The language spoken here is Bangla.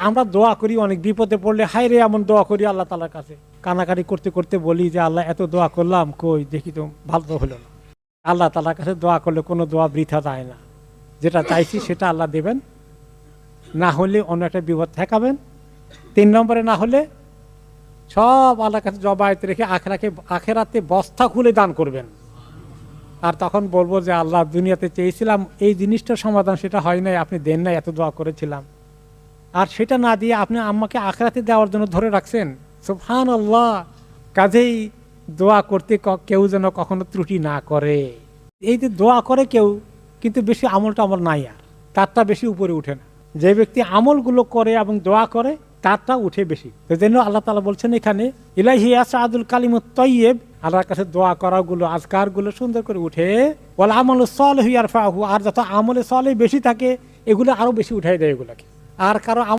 আমরা দোয়া করি অনেক বিপদে পড়লে, হায় রে এমন দোয়া করি আল্লাহ তাআলার কাছে, কানাকানি করতে করতে বলি যে আল্লাহ এত দোয়া করলাম, কই দেখি তো ভালো তো হলো না। আল্লাহ তাআলার কাছে দোয়া করলে কোনো দোয়া বৃথা যায় না, যেটা চাইছি সেটা আল্লাহ দেবেন, না হলে অন্য একটা বিপদ ঠেকাবেন। 3 নম্বরে না হলে সব আল্লাহর কাছে জবায়েত রেখে আখেরাতে বস্তা খুলে দান করবেন। আর তখন বলবো যে আল্লাহ, দুনিয়াতে চেয়েছিলাম এই জিনিসটার সমাধান, সেটা হয় নাই, আপনি দেন নাই, এত দোয়া করেছিলাম, আর সেটা না দিয়ে আপনি আমাকে আখেরাতে দেওয়ার জন্য ধরে রাখছেন। সুবহানাল্লাহ। কাজেই দোয়া করতে কেউ যেন কখনো ত্রুটি না করে। এই যে দোয়া করে কেউ, কিন্তু বেশি আমলটা আমার নাই, আর তারটা বেশি উপরে উঠে না। যে ব্যক্তি আমলগুলো করে এবং দোয়া করে তারটা উঠে বেশি। তো জন্য আল্লাহ তাআলা বলছেন এখানে, ইলাইহি ইয়াসআদুল কালিমুত তাইয়্যিব, আল্লাহর কাছে দোয়া করাগুলো, আজকারগুলো সুন্দর করে উঠে, ওয়াল আমালুস সালিহু ইয়ারফাহু, আর যত আমলে সালেহ বেশি থাকে এগুলো আরো বেশি উঠাই দেয় এগুলোকে। আর কারো